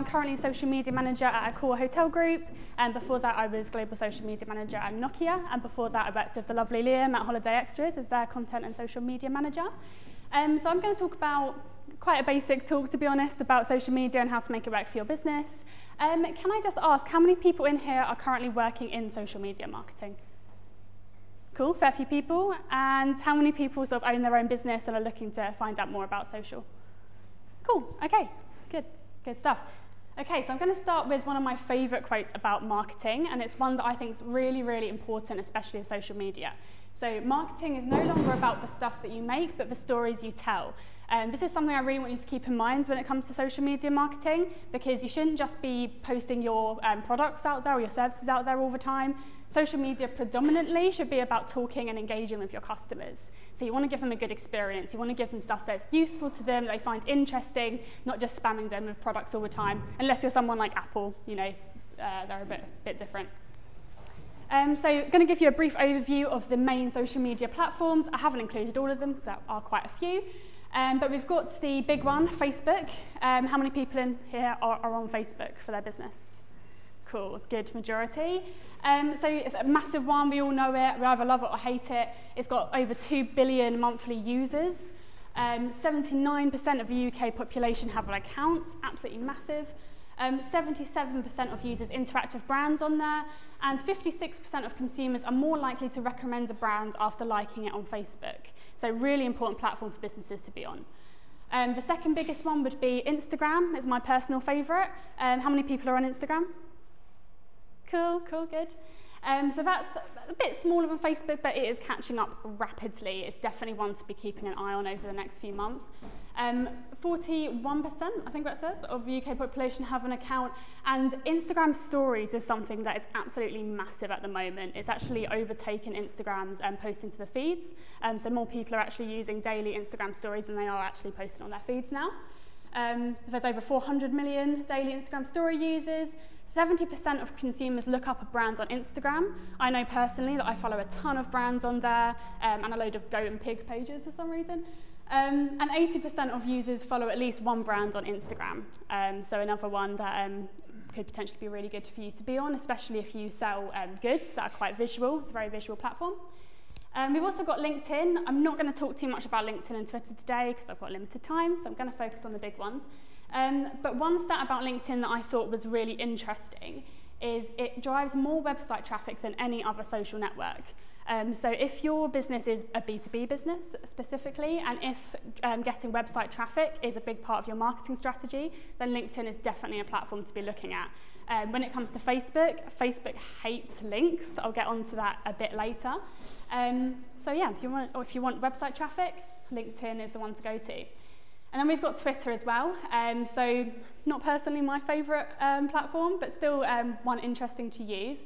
currently social media manager at a core hotel group, and before that I was global social media manager at Nokia, and before that I worked with the lovely Liam at Holiday Extras as their content and social media manager. So I'm going to talk about quite a basic talk, to be honest, about social media and how to make it work for your business. Can I just ask, how many people in here are currently working in social media marketing? Cool, fair few people. And how many people sort of own their own business and are looking to find out more about social? Cool, okay, good stuff. Okay, so I'm going to start with one of my favourite quotes about marketing, and it's one that I think is really, really important, especially in social media. So marketing is no longer about the stuff that you make, but the stories you tell. This is something I really want you to keep in mind when it comes to social media marketing, because you shouldn't just be posting your products out there or your services out there all the time. Social media predominantly should be about talking and engaging with your customers. So you want to give them a good experience. You want to give them stuff that's useful to them, that they find interesting, not just spamming them with products all the time, unless you're someone like Apple, you know, they're a bit different. So I'm going to give you a brief overview of the main social media platforms. I haven't included all of them, because there are quite a few. But we've got the big one, Facebook. How many people in here are on Facebook for their business? Cool, good majority. So it's a massive one, we all know it, we either love it or hate it. It's got over 2 billion monthly users. 79% of the UK population have an account, absolutely massive. 77% of users interact with brands on there, and 56% of consumers are more likely to recommend a brand after liking it on Facebook. So really important platform for businesses to be on. The second biggest one would be Instagram. It's my personal favourite. How many people are on Instagram? Cool, good. So that's a bit smaller than Facebook, but it is catching up rapidly. It's definitely one to be keeping an eye on over the next few months. 41%, I think that says, of the UK population have an account, and Instagram stories is something that is absolutely massive at the moment. It's actually overtaken Instagram's posting to the feeds, so more people are actually using daily Instagram stories than they are actually posting on their feeds now. So there's over 400 million daily Instagram story users. 70% of consumers look up a brand on Instagram. I know personally that I follow a ton of brands on there, and a load of goat and pig pages for some reason. And 80% of users follow at least one brand on Instagram. So another one that could potentially be really good for you to be on, especially if you sell goods that are quite visual. It's a very visual platform. We've also got LinkedIn. I'm not going to talk too much about LinkedIn and Twitter today because I've got limited time, so I'm going to focus on the big ones. But one stat about LinkedIn that I thought was really interesting is it drives more website traffic than any other social network. So if your business is a B2B business specifically, and if getting website traffic is a big part of your marketing strategy, then LinkedIn is definitely a platform to be looking at. When it comes to Facebook, Facebook hates links. I'll get onto that a bit later. So yeah, if you want website traffic, LinkedIn is the one to go to. And then we've got Twitter as well. So not personally my favourite platform, but still one interesting to use.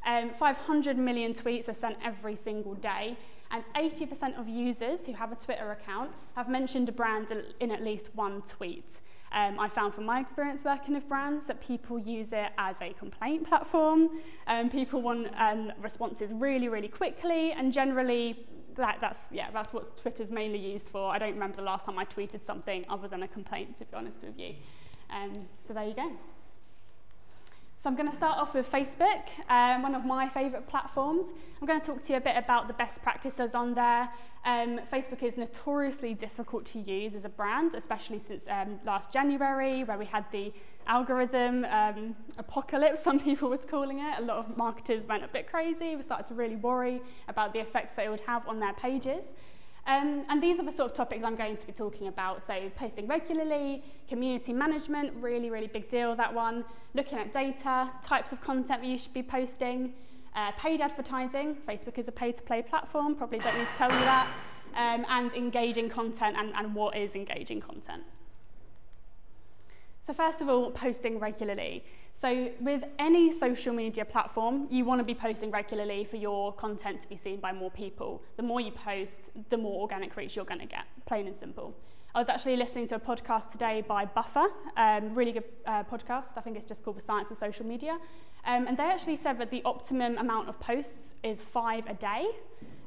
500 million tweets are sent every single day, and 80% of users who have a Twitter account have mentioned a brand in at least one tweet. I found from my experience working with brands that people use it as a complaint platform. People want responses really, really quickly, and generally that's what Twitter's mainly used for. I don't remember the last time I tweeted something other than a complaint, to be honest with you. So there you go. So I'm going to start off with Facebook, one of my favourite platforms. I'm going to talk to you a bit about the best practices on there. Facebook is notoriously difficult to use as a brand, especially since last January, where we had the algorithm apocalypse, some people were calling it. A lot of marketers went a bit crazy. We started to really worry about the effects that it would have on their pages. And these are the sort of topics I'm going to be talking about. So posting regularly, community management, really, really big deal, that one. Looking at data, types of content that you should be posting, paid advertising. Facebook is a pay-to-play platform, probably don't need to tell you that. And engaging content and what is engaging content. So first of all, posting regularly. So with any social media platform, you want to be posting regularly for your content to be seen by more people. The more you post, the more organic reach you're going to get, plain and simple. I was actually listening to a podcast today by Buffer, really good podcast. I think it's just called The Science of Social Media. And they actually said that the optimum amount of posts is 5 a day.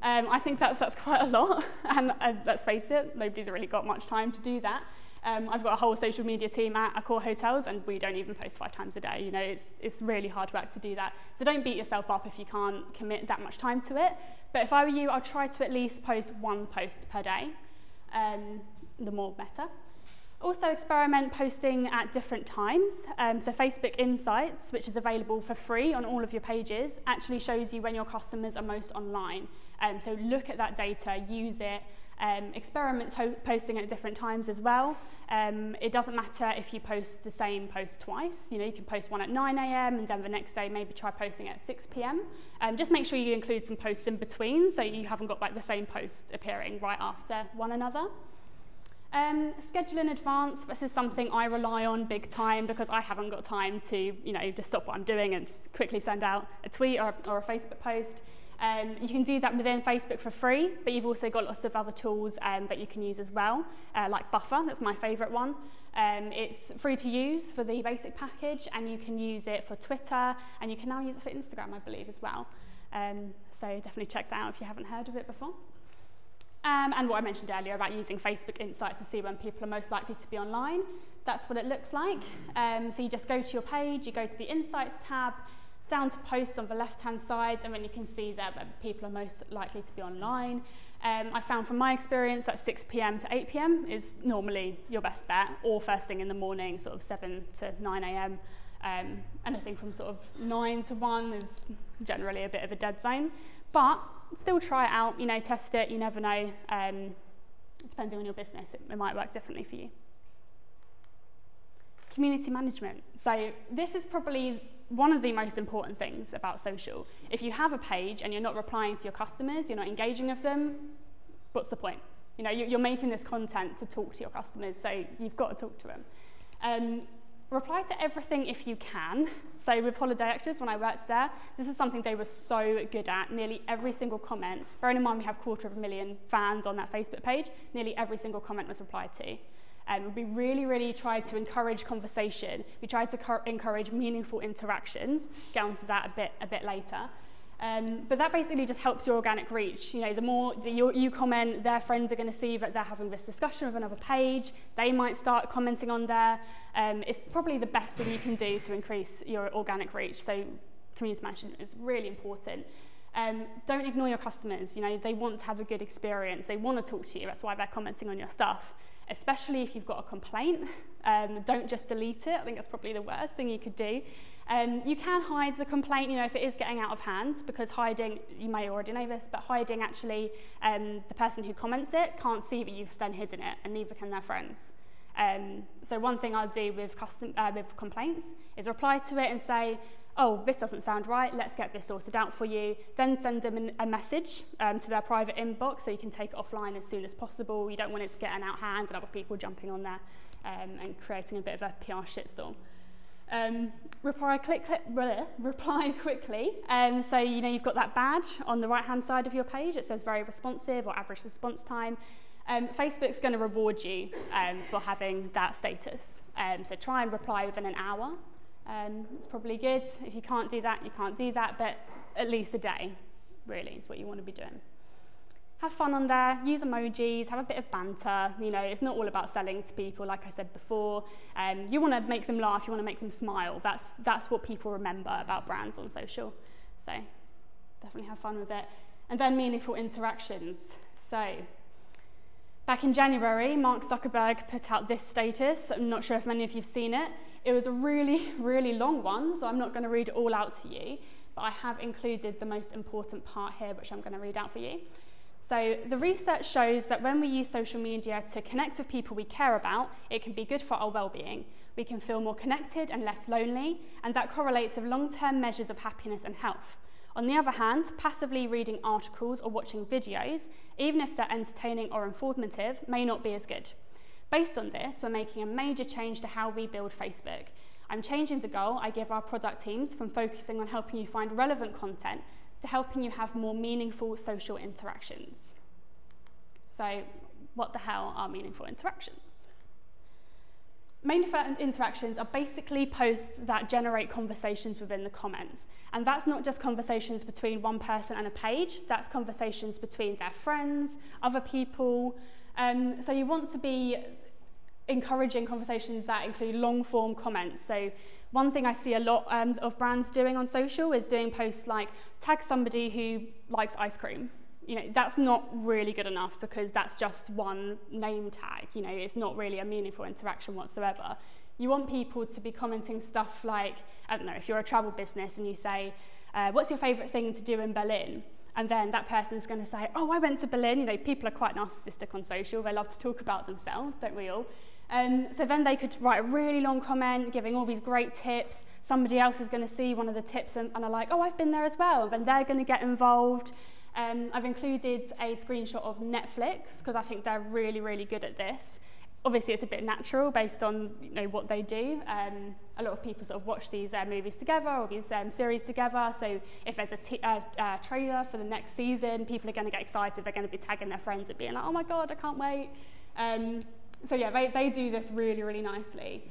I think that's quite a lot. And let's face it, nobody's really got much time to do that. I've got a whole social media team at Accor Hotels, and we don't even post 5 times a day. You know, it's really hard work to do that. So don't beat yourself up if you can't commit that much time to it. But if I were you, I'll try to at least post 1 post per day. The more better. Also experiment posting at different times. So Facebook Insights, which is available for free on all of your pages, actually shows you when your customers are most online. So look at that data, use it, experiment posting at different times as well. It doesn't matter if you post the same post twice. You know, you can post one at 9 AM and then the next day maybe try posting at 6 PM. Just make sure you include some posts in between so you haven't got like the same posts appearing right after one another. Schedule in advance. This is something I rely on big time because I haven't got time to, you know, just stop what I'm doing and quickly send out a tweet or a Facebook post. You can do that within Facebook for free, but you've also got lots of other tools that you can use as well, like Buffer. That's my favourite one. It's free to use for the basic package, and you can use it for Twitter, and you can now use it for Instagram, I believe, as well. So definitely check that out if you haven't heard of it before. And what I mentioned earlier about using Facebook Insights to see when people are most likely to be online. That's what it looks like. So you just go to your page, you go to the Insights tab, down to posts on the left-hand side, and then you can see there where people are most likely to be online. I found from my experience that 6 PM to 8 PM is normally your best bet, or first thing in the morning, sort of 7 to 9 AM. Anything from sort of 9 to 1 is generally a bit of a dead zone, but still try it out, you know, test it, you never know. Depending on your business, it might work differently for you. Community management. So this is probably one of the most important things about social. If you have a page and you're not replying to your customers, you're not engaging with them, what's the point? You know, you're making this content to talk to your customers, so you've got to talk to them. Reply to everything if you can. So with Holiday Extras, when I worked there, this is something they were so good at. Nearly every single comment, bearing in mind we have 250,000 fans on that Facebook page, nearly every single comment was replied to. We really tried to encourage conversation. We tried to encourage meaningful interactions. Get onto that a bit later. But that basically just helps your organic reach. You know, the more that you comment, their friends are going to see that they're having this discussion with another page. They might start commenting on there. It's probably the best thing you can do to increase your organic reach. So community management is really important. Don't ignore your customers. You know, they want to have a good experience. They want to talk to you. That's why they're commenting on your stuff. Especially if you've got a complaint, don't just delete it. I think that's probably the worst thing you could do. You can hide the complaint, you know, if it is getting out of hand, because hiding, you may already know this, but hiding actually, the person who comments it can't see that you've then hidden it, and neither can their friends. So one thing I'll do with complaints is reply to it and say, oh, this doesn't sound right, let's get this sorted out for you. Then send them a message to their private inbox so you can take it offline as soon as possible. You don't want it to get out of hand and other people jumping on there and creating a bit of a PR shitstorm. Reply quickly. So, you know, you've got that badge on the right-hand side of your page. It says very responsive or average response time. Facebook's going to reward you for having that status. So try and reply within an hour. It's probably good. If you can't do that, you can't do that, but at least a day, really, is what you want to be doing. Have fun on there, use emojis, have a bit of banter. You know, it's not all about selling to people, like I said before. You want to make them laugh, you want to make them smile. That's what people remember about brands on social. So definitely have fun with it. And then meaningful interactions. So back in January, Mark Zuckerberg put out this status. I'm not sure if many of you've seen it. It was a really long one, so I'm not going to read it all out to you, but I have included the most important part here, which I'm going to read out for you. So the research shows that when we use social media to connect with people we care about, it can be good for our well-being. We can feel more connected and less lonely, and that correlates with long-term measures of happiness and health. On the other hand, passively reading articles or watching videos, even if they're entertaining or informative, may not be as good. Based on this, we're making a major change to how we build Facebook. I'm changing the goal I give our product teams from focusing on helping you find relevant content to helping you have more meaningful social interactions. So, what the hell are meaningful interactions? Meaningful interactions are basically posts that generate conversations within the comments. And that's not just conversations between one person and a page, that's conversations between their friends, other people. So you want to be encouraging conversations that include long form comments. So one thing I see a lot of brands doing on social is doing posts like tag somebody who likes ice cream. You know, that's not really good enough because that's just one name tag. You know, it's not really a meaningful interaction whatsoever. You want people to be commenting stuff like, I don't know, if you're a travel business and you say, what's your favourite thing to do in Berlin? And then that person's going to say, oh, I went to Berlin. You know, people are quite narcissistic on social. They love to talk about themselves, don't we all? So then they could write a really long comment giving all these great tips. Somebody else is going to see one of the tips and are like, oh, I've been there as well. And then they're going to get involved. I've included a screenshot of Netflix because I think they're really, really good at this. Obviously, it's a bit natural based on what they do. A lot of people sort of watch these movies together or these series together. So if there's a trailer for the next season, people are going to get excited. They're going to be tagging their friends and being like, oh my God, I can't wait. So yeah, they do this really, really nicely.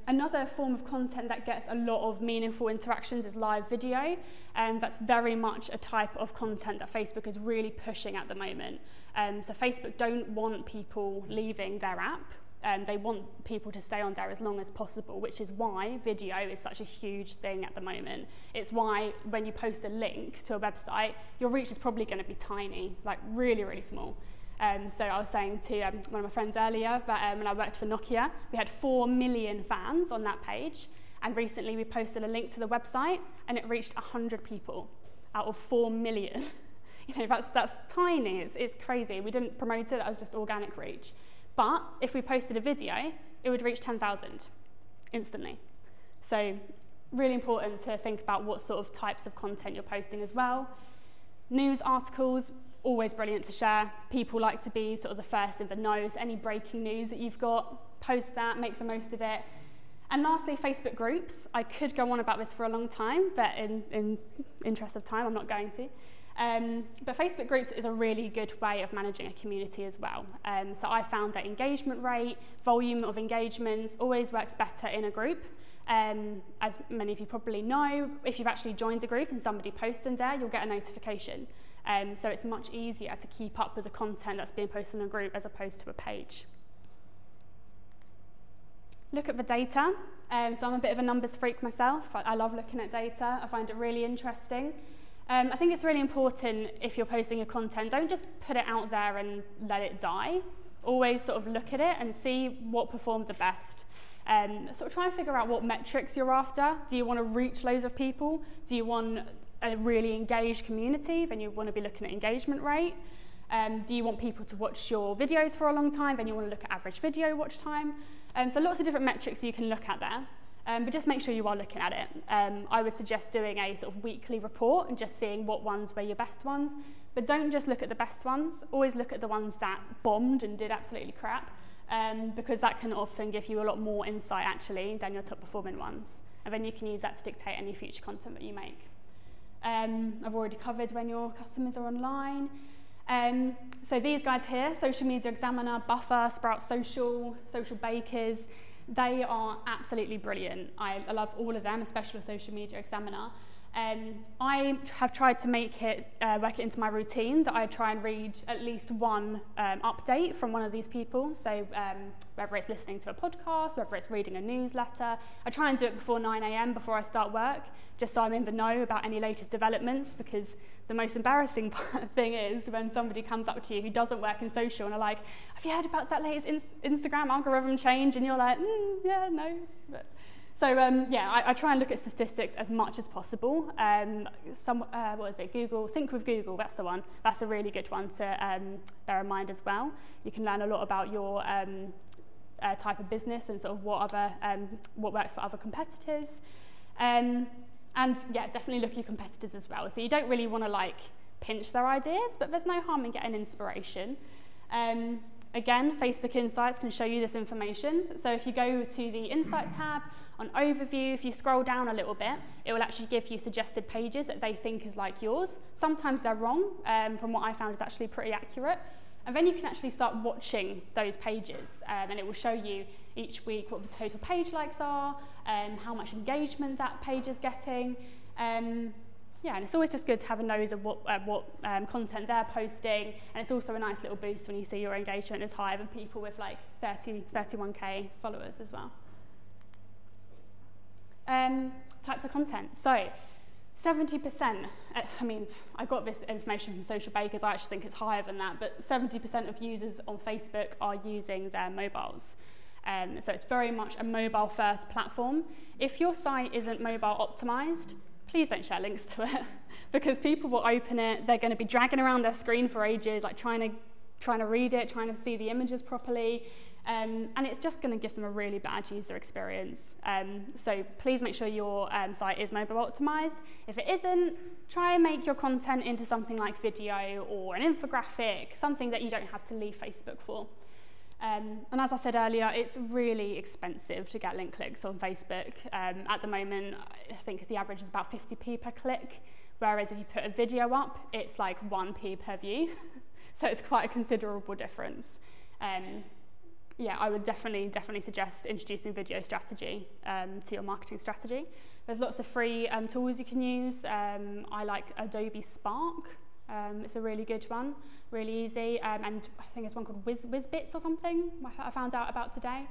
Another form of content that gets a lot of meaningful interactions is live video. That's very much a type of content that Facebook is really pushing at the moment. So Facebook don't want people leaving their app. They want people to stay on there as long as possible, which is why video is such a huge thing at the moment. It's why when you post a link to a website, your reach is probably going to be tiny, like really, really small. So I was saying to one of my friends earlier that when I worked for Nokia, we had 4 million fans on that page. And recently we posted a link to the website and it reached 100 people out of 4 million. That's tiny, it's crazy. We didn't promote it, that was just organic reach. But if we posted a video, it would reach 10,000 instantly. So really important to think about what sort of types of content you're posting as well. News articles, always brilliant to share. People like to be sort of the first in the know. So any breaking news that you've got, post that, make the most of it. And lastly, Facebook groups. I could go on about this for a long time, but in interest of time, I'm not going to. But Facebook groups is a really good way of managing a community as well. So I found that engagement rate, volume of engagements always works better in a group. As many of you probably know, if you've actually joined a group and somebody posts in there, you'll get a notification. So it's much easier to keep up with the content that's being posted in a group as opposed to a page. Look at the data. So I'm a bit of a numbers freak myself. I love looking at data. I find it really interesting. I think it's really important if you're posting your content, don't just put it out there and let it die. Always sort of look at it and see what performed the best. Sort of try and figure out what metrics you're after. Do you want to reach loads of people? Do you want a really engaged community? Then you want to be looking at engagement rate. Do you want people to watch your videos for a long time? Then you want to look at average video watch time. So lots of different metrics you can look at there. But just make sure you are looking at it. I would suggest doing a sort of weekly report and just seeing what ones were your best ones. But don't just look at the best ones. Always look at the ones that bombed and did absolutely crap, because that can often give you a lot more insight actually than your top performing ones. And then you can use that to dictate any future content that you make. I've already covered when your customers are online. So these guys here, Social Media Examiner, Buffer, Sprout Social, Social Bakers, they are absolutely brilliant. I love all of them, especially Social Media Examiner. I have tried to make it, work it into my routine that I try and read at least one update from one of these people. So whether it's listening to a podcast, whether it's reading a newsletter, I try and do it before 9 AM before I start work, just so I'm in the know about any latest developments, because the most embarrassing thing is when somebody comes up to you who doesn't work in social and are like, have you heard about that latest Instagram algorithm change? And you're like, yeah, no. So yeah, I try and look at statistics as much as possible. What is it? Google, Think with Google, that's the one. That's a really good one to bear in mind as well. You can learn a lot about your type of business and sort of what works for other competitors. And yeah, definitely look at your competitors as well. So you don't really want to like pinch their ideas, but there's no harm in getting inspiration. Again, Facebook Insights can show you this information. So if you go to the Insights tab, on Overview, if you scroll down a little bit, it will actually give you suggested pages that they think is like yours. Sometimes they're wrong. From what I found, it's actually pretty accurate. And then you can actually start watching those pages, and it will show you each week what the total page likes are, how much engagement that page is getting. yeah, and it's always just good to have a nose of what content they're posting, and it's also a nice little boost when you see your engagement is higher than people with like 31k followers as well. Types of content. So 70%, I mean, I got this information from Social Bakers, I actually think it's higher than that, but 70% of users on Facebook are using their mobiles. So it's very much a mobile first platform. If your site isn't mobile optimized, please don't share links to it, because people will open it, they're going to be dragging around their screen for ages, like trying to read it, trying to see the images properly, and it's just going to give them a really bad user experience. So please make sure your site is mobile optimized. If it isn't, try and make your content into something like video or an infographic, something that you don't have to leave Facebook for. And as I said earlier, it's really expensive to get link clicks on Facebook. At the moment, I think the average is about 50p per click, whereas if you put a video up, it's like 1p per view. So it's quite a considerable difference. Yeah, I would definitely suggest introducing video strategy to your marketing strategy. There's lots of free tools you can use. I like Adobe Spark. It's a really good one, really easy, and I think there's one called WizBits or something I found out about today.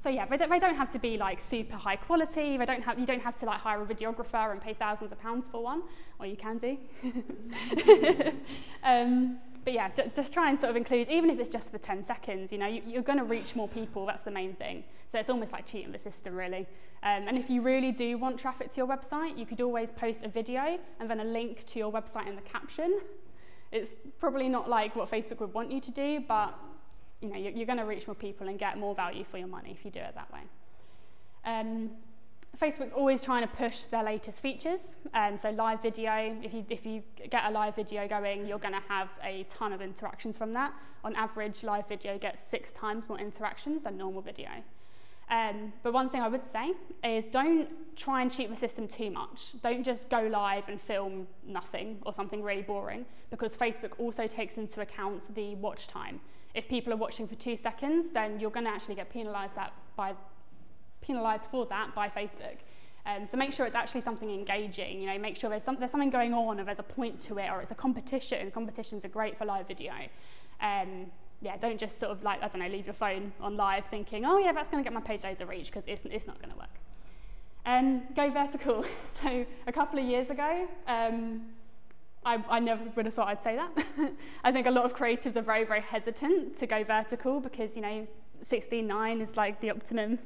So yeah, they don't have to be like super high quality. You don't have to like hire a videographer and pay thousands of pounds for one, or you can do. But yeah, just try and sort of include, even if it's just for 10 seconds, you know, you're going to reach more people. That's the main thing. So it's almost like cheating the system, really. And if you really do want traffic to your website, you could always post a video and then a link to your website in the caption. It's probably not like what Facebook would want you to do, but you know, you're going to reach more people and get more value for your money if you do it that way. Facebook's always trying to push their latest features. So live video, if you get a live video going, you're going to have a ton of interactions from that. On average, live video gets 6 times more interactions than normal video. But one thing I would say is don't try and cheat the system too much. Don't just go live and film nothing or something really boring, because Facebook also takes into account the watch time. If people are watching for 2 seconds, then you're going to actually get penalised for that by Facebook. So make sure it's actually something engaging. You know, make sure there's something going on, or there's a point to it, or it's a competition. Competitions are great for live video. Yeah, don't just sort of like, I don't know, leave your phone on live thinking, oh yeah, that's going to get my page loads of reach, because it's not going to work. Go vertical. So a couple of years ago, I never would have thought I'd say that. I think a lot of creatives are very, very hesitant to go vertical because, you know, 16:9 is like the optimum.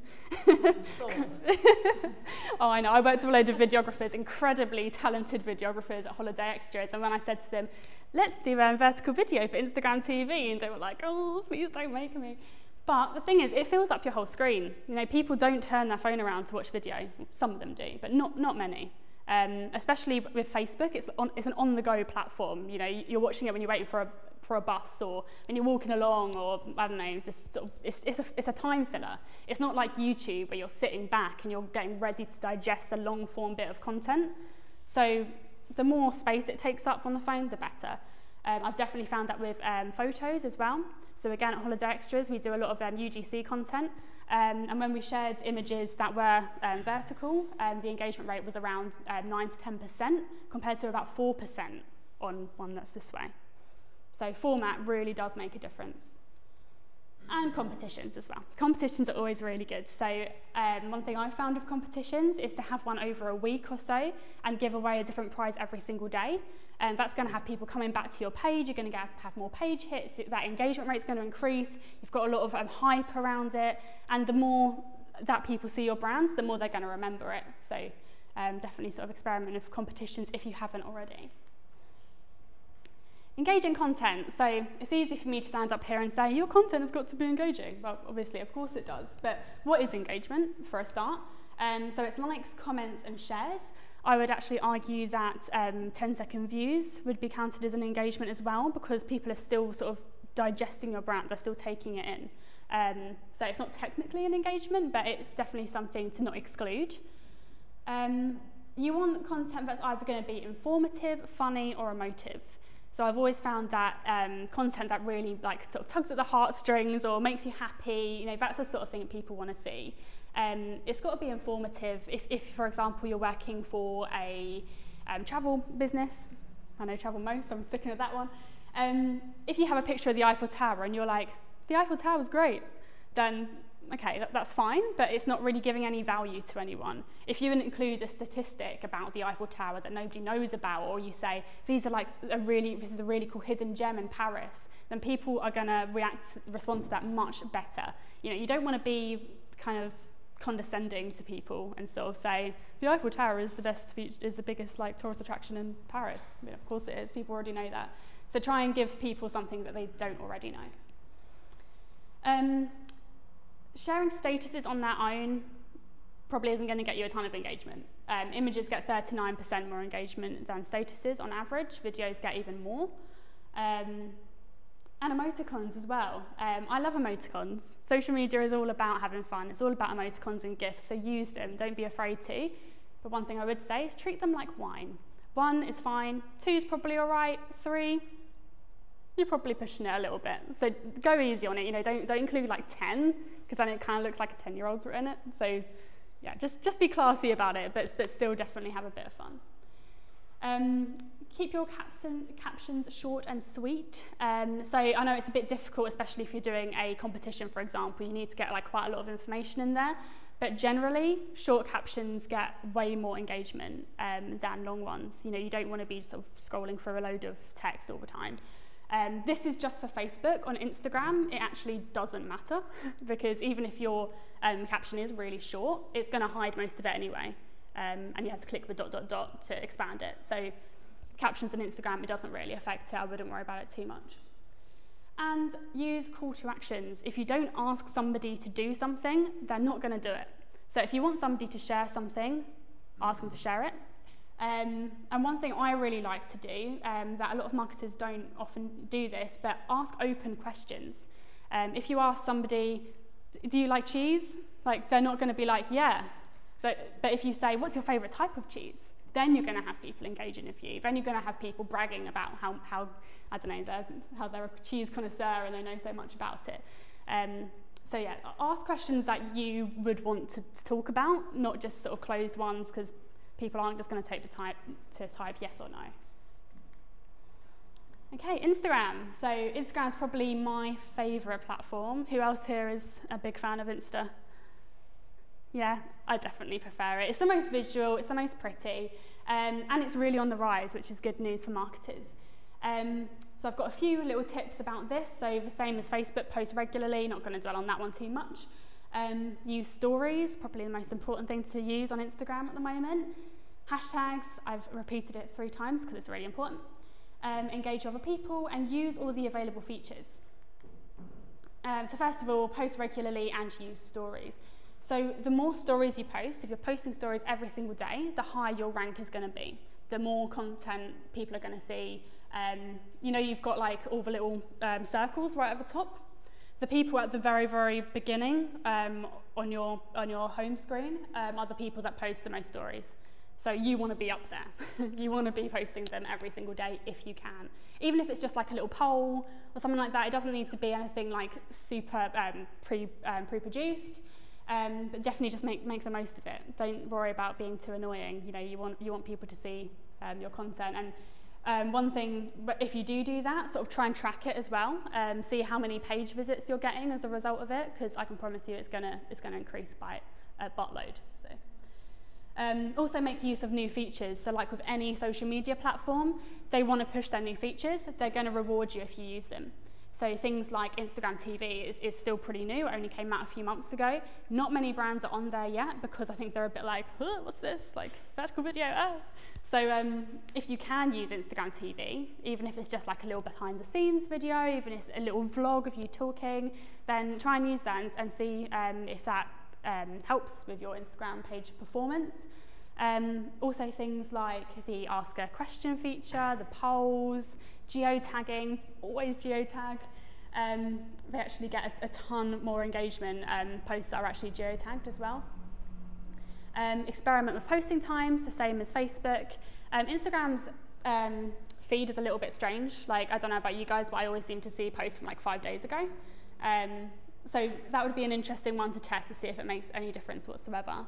Oh, I know. I worked with a load of videographers, incredibly talented videographers at Holiday Extras, and when I said to them, let's do a vertical video for Instagram TV, and they were like, oh, please don't make me. But the thing is, it fills up your whole screen. You know, people don't turn their phone around to watch video. Some of them do, but not many. Especially with Facebook, it's an on-the-go platform. You know, you're watching it when you're waiting for a bus, or when you're walking along, or I don't know, just sort of, it's a time filler. It's not like YouTube where you're sitting back and you're getting ready to digest a long-form bit of content. So the more space it takes up on the phone, the better. I've definitely found that with photos as well. So again, at Holiday Extras, we do a lot of UGC content. And when we shared images that were vertical, the engagement rate was around 9 to 10%, compared to about 4% on one that's this way. So format really does make a difference. And competitions as well. Competitions are always really good. So one thing I found with competitions is to have one over a week or so and give away a different prize every single day. And that's going to have people coming back to your page. You're going to have more page hits. That engagement rate's going to increase. You've got a lot of hype around it. And the more that people see your brands, the more they're going to remember it. So definitely sort of experiment with competitions if you haven't already. Engaging content. So it's easy for me to stand up here and say, your content has got to be engaging. Well, obviously, of course it does. But what is engagement, for a start? So it's likes, comments, and shares. I would actually argue that 10-second views would be counted as an engagement as well, because people are still sort of digesting your brand. They're still taking it in. So it's not technically an engagement, but it's definitely something to not exclude. You want content that's either going to be informative, funny, or emotive. So I've always found that content that really like sort of tugs at the heartstrings or makes you happy, you know, that's the sort of thing people want to see. It's got to be informative. If for example, you're working for a travel business. I know travel most, so I'm sticking with that one. If you have a picture of the Eiffel Tower and you're like, the Eiffel Tower's great, then okay, that's fine, but it's not really giving any value to anyone. If you include a statistic about the Eiffel Tower that nobody knows about, or you say, this is a really cool hidden gem in Paris, then people are gonna respond to that much better. You know, you don't want to be kind of condescending to people and sort of say, the Eiffel Tower is the biggest like tourist attraction in Paris. I mean, of course it is, people already know that. So try and give people something that they don't already know. Sharing statuses on their own probably isn't going to get you a ton of engagement. Images get 39% more engagement than statuses on average. Videos get even more. And emoticons as well. I love emoticons. Social media is all about having fun. It's all about emoticons and GIFs, so use them. Don't be afraid to. But one thing I would say is treat them like wine. 1 is fine, 2 is probably all right, 3, you're probably pushing it a little bit. So go easy on it, you know, don't include like 10, because then it kind of looks like a 10-year-old's written it. So yeah, just be classy about it, but still definitely have a bit of fun. Keep your captions short and sweet. So I know it's a bit difficult, especially if you're doing a competition, for example. You need to get like quite a lot of information in there. But generally, short captions get way more engagement than long ones. You know, you don't want to be sort of scrolling through a load of text all the time. This is just for Facebook. On Instagram, it actually doesn't matter because even if your caption is really short, it's going to hide most of it anyway. And you have to click the ... to expand it. So captions on Instagram, it doesn't really affect it. I wouldn't worry about it too much. And use call to actions. If you don't ask somebody to do something, they're not going to do it. So if you want somebody to share something, ask them to share it. And one thing I really like to do, that a lot of marketers don't often do this, but ask open questions. If you ask somebody, do you like cheese? Like, they're not going to be like, yeah. But if you say, what's your favourite type of cheese? Then you're going to have people engaging with you. Then you're going to have people bragging about how I don't know, how they're a cheese connoisseur and they know so much about it. So yeah, ask questions that you would want to talk about, not just sort of closed ones, because people aren't just going to take the time to type yes or no. Okay, Instagram. So Instagram is probably my favourite platform. Who else here is a big fan of Insta? Yeah, I definitely prefer it. It's the most visual, it's the most pretty, and it's really on the rise, which is good news for marketers. So I've got a few little tips about this. So the same as Facebook, post regularly, not going to dwell on that one too much. Use stories, probably the most important thing to use on Instagram at the moment. Hashtags, I've repeated it 3 times because it's really important. Engage other people and use all the available features. So first of all, post regularly and use stories. So the more stories you post, if you're posting stories every single day, the higher your rank is going to be. The more content people are going to see. You know, you've got like all the little circles right at the top. The people at the very, very beginning on your home screen are the people that post the most stories. So you want to be up there. You want to be posting them every single day if you can. Even if it's just like a little poll or something like that, it doesn't need to be anything like super pre-produced. But definitely just make the most of it. Don't worry about being too annoying. You know, you want people to see your content. And one thing, if you do that, sort of try and track it as well. See how many page visits you're getting as a result of it, because I can promise you it's gonna increase by a buttload. So. Also make use of new features. So like with any social media platform, they want to push their new features. They're going to reward you if you use them. So things like Instagram TV is still pretty new. It only came out a few months ago. Not many brands are on there yet because I think they're a bit like, what's this? Like vertical video, oh. So if you can use Instagram TV, even if it's just like a little behind the scenes video, even if it's a little vlog of you talking, then try and use that and see if that helps with your Instagram page performance. Also things like the ask a question feature, the polls, geotagging, always geotag. They actually get a ton more engagement, posts that are actually geotagged as well. Experiment with posting times, the same as Facebook. Instagram's feed is a little bit strange. Like, I don't know about you guys, but I always seem to see posts from like 5 days ago. So that would be an interesting one to test to see if it makes any difference whatsoever.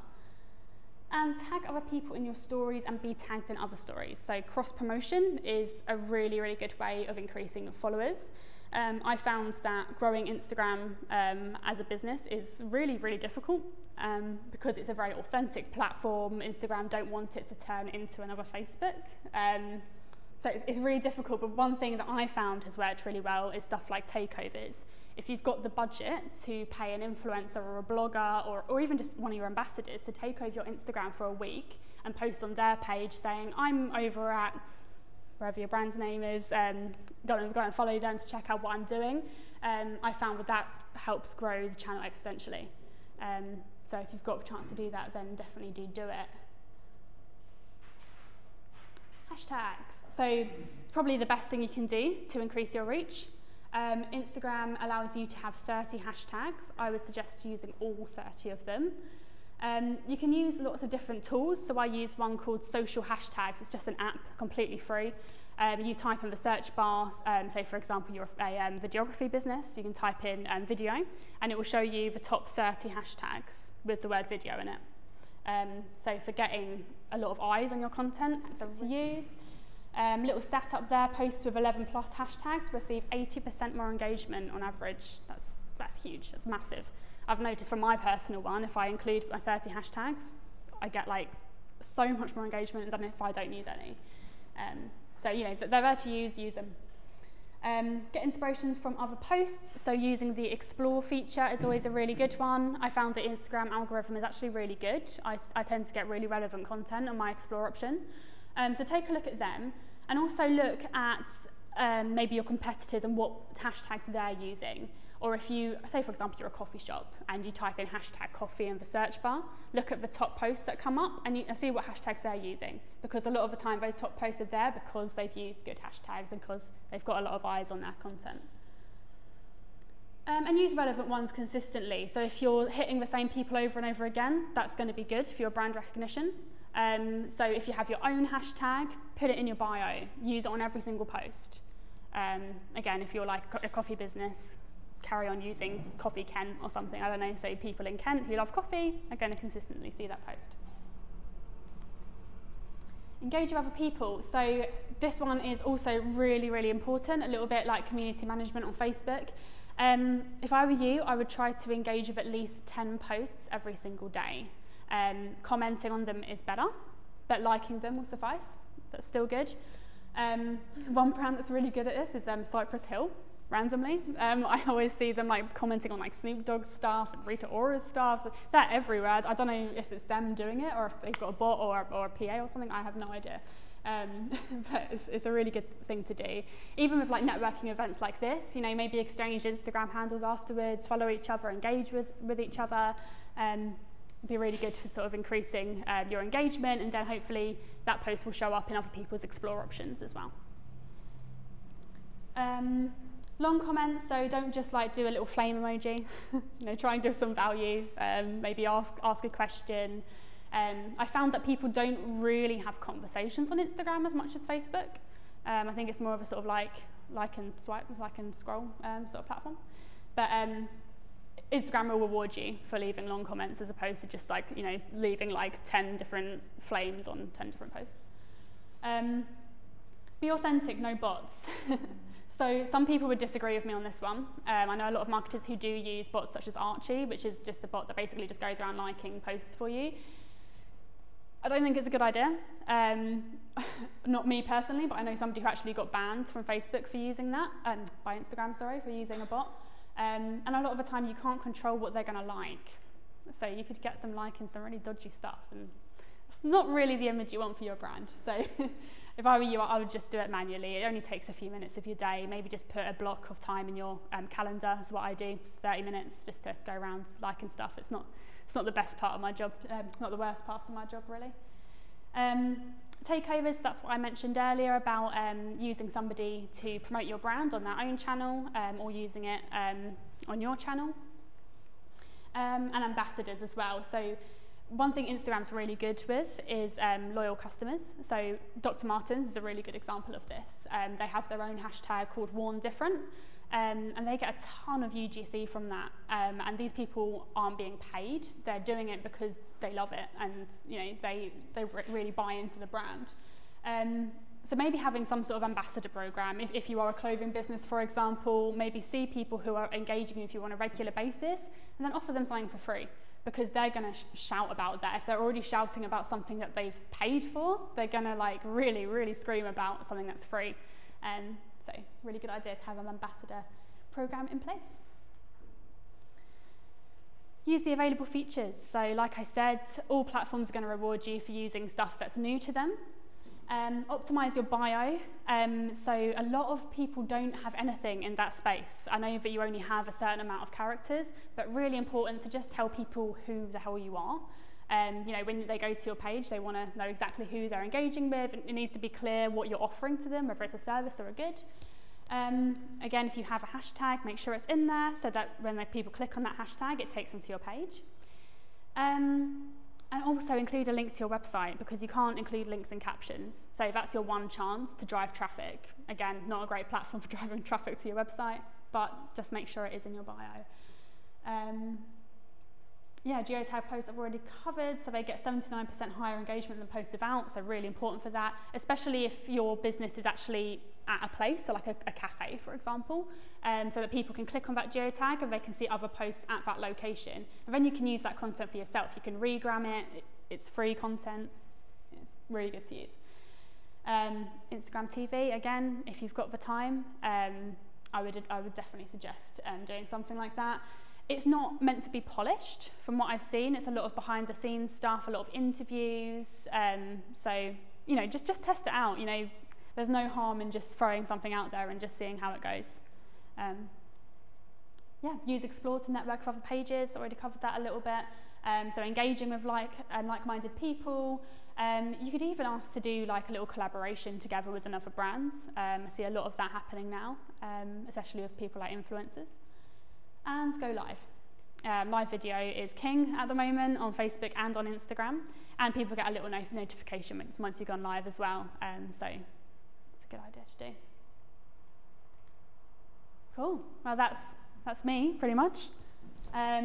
And tag other people in your stories and be tagged in other stories. So cross-promotion is a really, really good way of increasing followers. I found that growing Instagram as a business is really, really difficult because it's a very authentic platform. Instagram don't want it to turn into another Facebook. So it's really difficult, but one thing that I found has worked really well is stuff like takeovers. If you've got the budget to pay an influencer or a blogger or even just one of your ambassadors to take over your Instagram for a week and post on their page saying, I'm over at wherever your brand's name is, go and follow them to check out what I'm doing. I found that helps grow the channel exponentially. So if you've got a chance to do that, then definitely do it. Hashtags. So it's probably the best thing you can do to increase your reach. Instagram allows you to have 30 hashtags. I would suggest using all 30 of them. You can use lots of different tools. So I use one called Social Hashtags. It's just an app, completely free. You type in the search bar, say for example you're a videography business, you can type in video and it will show you the top 30 hashtags with the word video in it. So for getting a lot of eyes on your content, so to use. Little stat up there, posts with 11+ hashtags receive 80% more engagement on average. That's huge, that's massive. I've noticed from my personal one, if I include my 30 hashtags, I get like so much more engagement than if I don't use any. So you know, they're there to use them. Get inspirations from other posts, so using the explore feature is always a really good one. I found the Instagram algorithm is actually really good. I tend to get really relevant content on my explore option. So take a look at them and also look at maybe your competitors and what hashtags they're using. Or if you, say for example, you're a coffee shop and you type in hashtag coffee in the search bar, look at the top posts that come up and see what hashtags they're using. Because a lot of the time those top posts are there because they've used good hashtags and because they've got a lot of eyes on their content. And use relevant ones consistently. So if you're hitting the same people over and over again, that's going to be good for your brand recognition. So if you have your own hashtag, put it in your bio, use it on every single post. Again, if you're like a coffee business, carry on using Coffee Kent or something, I don't know, so people in Kent who love coffee are going to consistently see that post. Engage with other people. So this one is also really, really important, a little bit like community management on Facebook. If I were you, I would try to engage with at least 10 posts every single day. Commenting on them is better, but liking them will suffice. That's still good. One brand that's really good at this is Cypress Hill, randomly. I always see them like commenting on like Snoop Dogg's stuff and Rita Ora's stuff. They're everywhere. I don't know if it's them doing it or if they've got a bot or a PA or something. I have no idea. But it's a really good thing to do. Even with like networking events like this, you know, maybe exchange Instagram handles afterwards, follow each other, engage with each other. Be really good for sort of increasing your engagement, and then hopefully that post will show up in other people's explore options as well. Long comments, so don't just like do a little flame emoji. You know, try and give some value. Maybe ask a question. I found that people don't really have conversations on Instagram as much as Facebook. I think it's more of a sort of like and swipe, like and scroll sort of platform. But Instagram will reward you for leaving long comments as opposed to just like, you know, leaving like 10 different flames on 10 different posts. Be authentic, no bots. So some people would disagree with me on this one. I know a lot of marketers who do use bots such as Archie, which is just a bot that basically just goes around liking posts for you. I don't think it's a good idea. Not me personally, but I know somebody who actually got banned from Facebook for using that, by Instagram, sorry, for using a bot. And a lot of the time you can't control what they're going to like. So you could get them liking some really dodgy stuff, and it's not really the image you want for your brand. So if I were you, I would just do it manually. It only takes a few minutes of your day. Maybe just put a block of time in your calendar. That's what I do. It's 30 minutes just to go around liking stuff. It's not the best part of my job, not the worst part of my job, really. Takeovers, that's what I mentioned earlier about using somebody to promote your brand on their own channel or using it on your channel. And ambassadors as well. So one thing Instagram's really good with is loyal customers. So Dr. Martens is a really good example of this. They have their own hashtag called Worn Different. and they get a ton of UGC from that. And these people aren't being paid; they're doing it because they love it, and they really buy into the brand. So maybe having some sort of ambassador program. If you are a clothing business, for example, maybe see people who are engaging with you on a regular basis, and then offer them something for free, because they're going to shout about that. If they're already shouting about something that they've paid for, they're going to like really, really scream about something that's free. So really good idea to have an ambassador program in place. Use the available features. So like I said, all platforms are going to reward you for using stuff that's new to them. Optimize your bio. So a lot of people don't have anything in that space. I know that you only have a certain amount of characters, but really important to just tell people who the hell you are. When they go to your page, they want to know exactly who they're engaging with. It needs to be clear what you're offering to them, whether it's a service or a good. Again, if you have a hashtag, make sure it's in there so that when people click on that hashtag, it takes them to your page. And also include a link to your website, because you can't include links in captions. So that's your one chance to drive traffic. Again, not a great platform for driving traffic to your website, but just make sure it is in your bio. Geotag posts I've already covered, so they get 79% higher engagement than posts without, so really important for that, especially if your business is actually at a place, so like a cafe, for example, so that people can click on that geotag and they can see other posts at that location. And then you can use that content for yourself. You can regram it, it's free content, it's really good to use. Instagram TV, again, if you've got the time, I would definitely suggest doing something like that. It's not meant to be polished from what I've seen. It's a lot of behind the scenes stuff, a lot of interviews. So, just test it out. There's no harm in just throwing something out there and just seeing how it goes. Use Explore to network with other pages. Already covered that a little bit. So engaging with like-minded people. You could even ask to do like a little collaboration together with another brand. I see a lot of that happening now, especially with people like influencers. And go live. Live video is king at the moment on Facebook and on Instagram, and people get a little notification once you've gone live as well, so it's a good idea to do. Cool, well that's me pretty much. I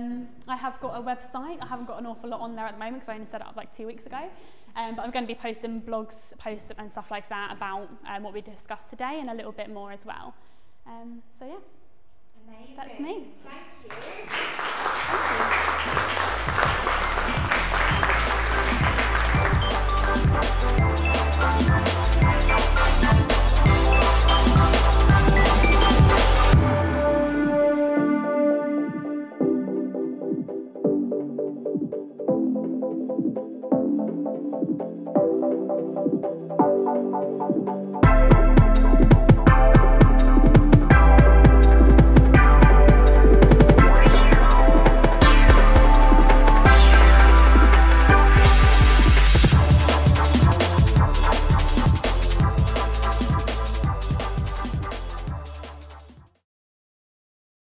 have got a website. I haven't got an awful lot on there at the moment because I only set it up like 2 weeks ago, but I'm going to be posting posts and stuff like that about what we discussed today and a little bit more as well. So yeah. Amazing. That's me. Thank you. Thank you.